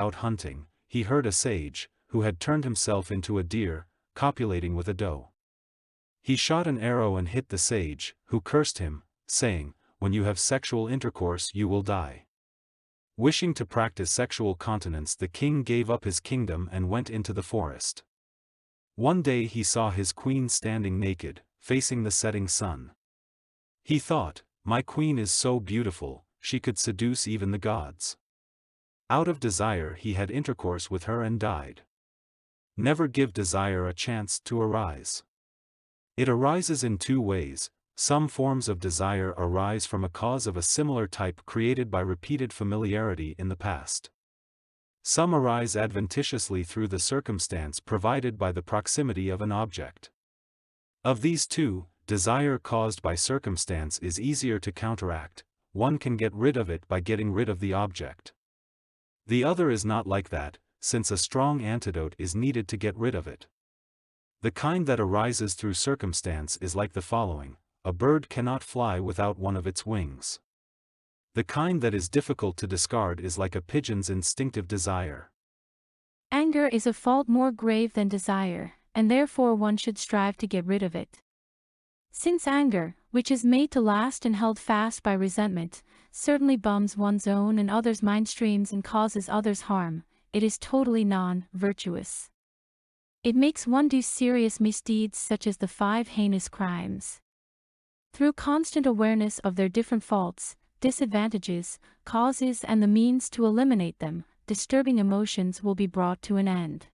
out hunting, he heard a sage, who had turned himself into a deer, copulating with a doe. He shot an arrow and hit the sage, who cursed him, saying, "When you have sexual intercourse you will die." Wishing to practice sexual continence, the king gave up his kingdom and went into the forest. One day he saw his queen standing naked, facing the setting sun. He thought, "My queen is so beautiful, she could seduce even the gods." Out of desire he had intercourse with her and died. Never give desire a chance to arise. It arises in two ways. Some forms of desire arise from a cause of a similar type created by repeated familiarity in the past. Some arise adventitiously through the circumstance provided by the proximity of an object. Of these two, desire caused by circumstance is easier to counteract. One can get rid of it by getting rid of the object. The other is not like that, since a strong antidote is needed to get rid of it. The kind that arises through circumstance is like the following: a bird cannot fly without one of its wings. The kind that is difficult to discard is like a pigeon's instinctive desire. Anger is a fault more grave than desire, and therefore one should strive to get rid of it. Since anger, which is made to last and held fast by resentment, certainly bums one's own and others' mind streams and causes others harm, it is totally non-virtuous. It makes one do serious misdeeds such as the 5 heinous crimes. Through constant awareness of their different faults, disadvantages, causes and the means to eliminate them, disturbing emotions will be brought to an end.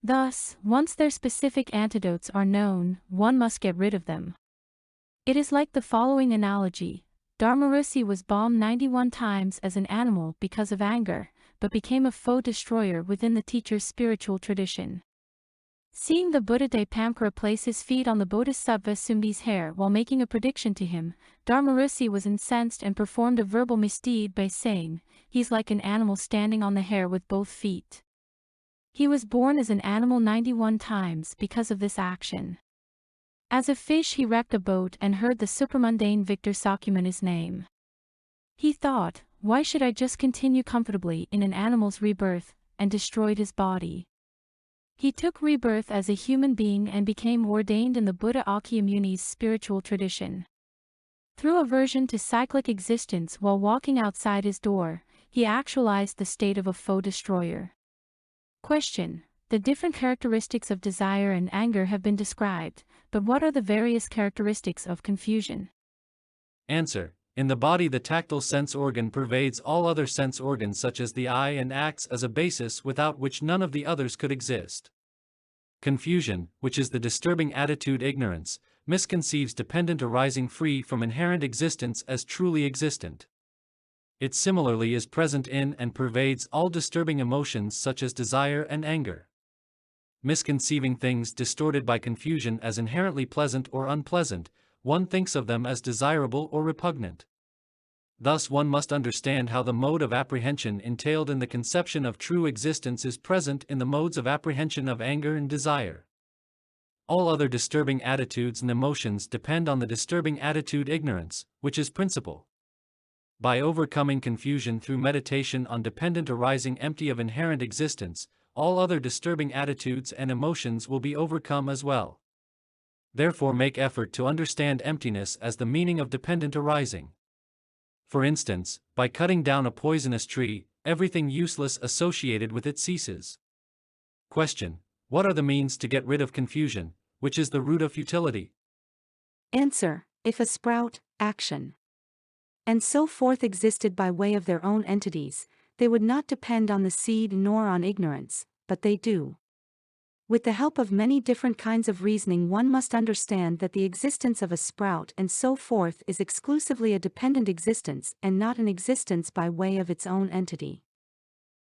Thus, once their specific antidotes are known, one must get rid of them. It is like the following analogy: Dharmarisi was bombed 91 times as an animal because of anger, but became a foe destroyer within the teacher's spiritual tradition. Seeing the Buddha Dipamkara place his feet on the Bodhisattva Sumbi's hair while making a prediction to him, Dharmarisi was incensed and performed a verbal misdeed by saying, "He's like an animal standing on the hair with both feet." He was born as an animal 91 times because of this action. As a fish he wrecked a boat and heard the supramundane Victor Sakyamuni name. He thought, "Why should I just continue comfortably in an animal's rebirth," and destroyed his body. He took rebirth as a human being and became ordained in the Buddha Akyamuni's spiritual tradition. Through aversion to cyclic existence while walking outside his door, he actualized the state of a foe destroyer. Question: the different characteristics of desire and anger have been described, but what are the various characteristics of confusion? Answer: in the body the tactile sense organ pervades all other sense organs such as the eye and acts as a basis without which none of the others could exist. Confusion, which is the disturbing attitude ignorance, misconceives dependent arising free from inherent existence as truly existent. It similarly is present in and pervades all disturbing emotions such as desire and anger. Misconceiving things distorted by confusion as inherently pleasant or unpleasant, one thinks of them as desirable or repugnant. Thus one must understand how the mode of apprehension entailed in the conception of true existence is present in the modes of apprehension of anger and desire. All other disturbing attitudes and emotions depend on the disturbing attitude ignorance, which is principle. By overcoming confusion through meditation on dependent arising empty of inherent existence, all other disturbing attitudes and emotions will be overcome as well. Therefore make effort to understand emptiness as the meaning of dependent arising. For instance, by cutting down a poisonous tree, everything useless associated with it ceases. Question: what are the means to get rid of confusion, which is the root of futility? Answer: if a sprout, action, and so forth existed by way of their own entities, they would not depend on the seed nor on ignorance, but they do. With the help of many different kinds of reasoning one must understand that the existence of a sprout and so forth is exclusively a dependent existence and not an existence by way of its own entity.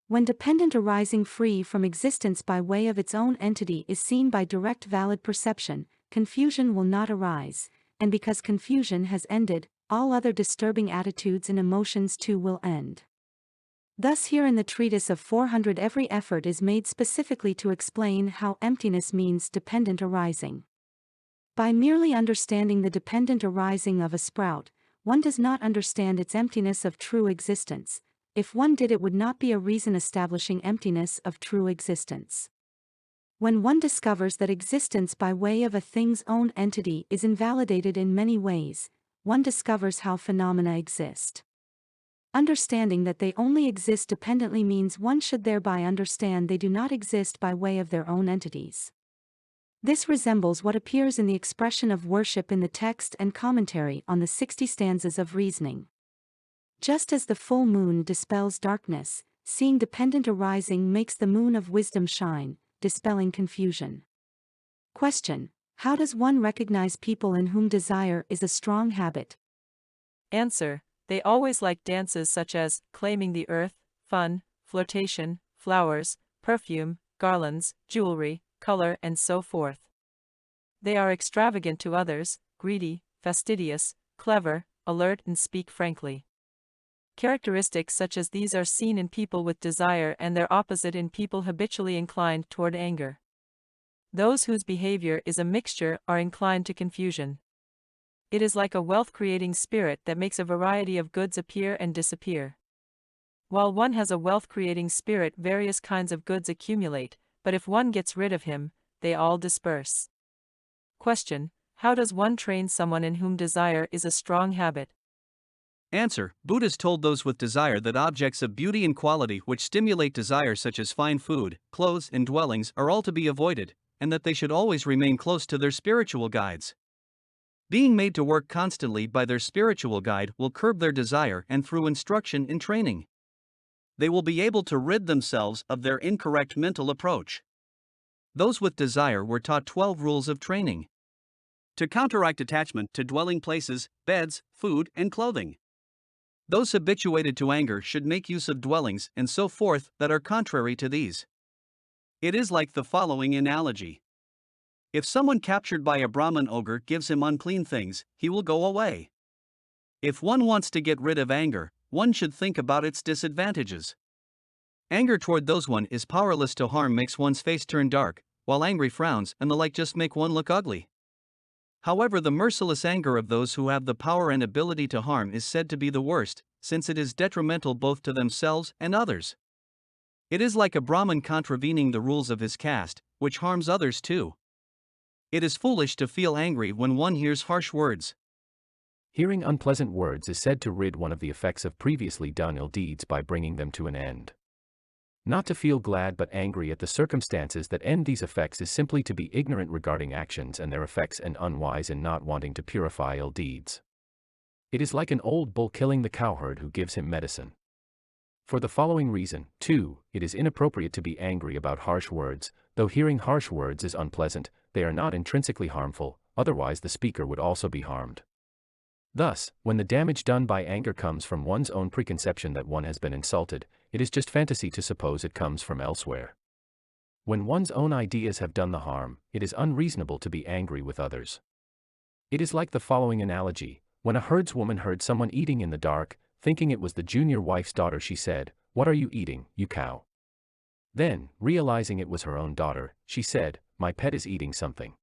When dependent arising free from existence by way of its own entity is seen by direct valid perception, confusion will not arise, and because confusion has ended, all other disturbing attitudes and emotions too will end. Thus here in the treatise of 400 every effort is made specifically to explain how emptiness means dependent arising. By merely understanding the dependent arising of a sprout, one does not understand its emptiness of true existence, if one did it would not be a reason establishing emptiness of true existence. When one discovers that existence by way of a thing's own entity is invalidated in many ways, one discovers how phenomena exist. Understanding that they only exist dependently means one should thereby understand they do not exist by way of their own entities. This resembles what appears in the expression of worship in the text and commentary on the 60 stanzas of reasoning. Just as the full moon dispels darkness, seeing dependent arising makes the moon of wisdom shine, dispelling confusion. Question: how does one recognize people in whom desire is a strong habit? Answer: they always like dances such as claiming the earth, fun, flirtation, flowers, perfume, garlands, jewelry, color, and so forth. They are extravagant to others, greedy, fastidious, clever, alert, and speak frankly. Characteristics such as these are seen in people with desire and their opposite in people habitually inclined toward anger. Those whose behavior is a mixture are inclined to confusion. It is like a wealth-creating spirit that makes a variety of goods appear and disappear. While one has a wealth-creating spirit, various kinds of goods accumulate, but if one gets rid of him, they all disperse. Question: how does one train someone in whom desire is a strong habit? Answer: Buddhists told those with desire that objects of beauty and quality which stimulate desire, such as fine food, clothes, and dwellings, are all to be avoided, and that they should always remain close to their spiritual guides. Being made to work constantly by their spiritual guide will curb their desire, and through instruction and training, they will be able to rid themselves of their incorrect mental approach. Those with desire were taught 12 rules of training to counteract attachment to dwelling places, beds, food, and clothing. Those habituated to anger should make use of dwellings and so forth that are contrary to these. It is like the following analogy. If someone captured by a Brahmin ogre gives him unclean things, he will go away. If one wants to get rid of anger, one should think about its disadvantages. Anger toward those one is powerless to harm makes one's face turn dark, while angry frowns and the like just make one look ugly. However, the merciless anger of those who have the power and ability to harm is said to be the worst, since it is detrimental both to themselves and others. It is like a Brahmin contravening the rules of his caste, which harms others too. It is foolish to feel angry when one hears harsh words. Hearing unpleasant words is said to rid one of the effects of previously done ill deeds by bringing them to an end. Not to feel glad but angry at the circumstances that end these effects is simply to be ignorant regarding actions and their effects and unwise in not wanting to purify ill deeds. It is like an old bull killing the cowherd who gives him medicine. For the following reason, too, it is inappropriate to be angry about harsh words. Though hearing harsh words is unpleasant, they are not intrinsically harmful, otherwise the speaker would also be harmed. Thus, when the damage done by anger comes from one's own preconception that one has been insulted, it is just fantasy to suppose it comes from elsewhere. When one's own ideas have done the harm, it is unreasonable to be angry with others. It is like the following analogy: when a herdswoman heard someone eating in the dark, thinking it was the junior wife's daughter, she said, "What are you eating, you cow?" Then, realizing it was her own daughter, she said, "My pet is eating something."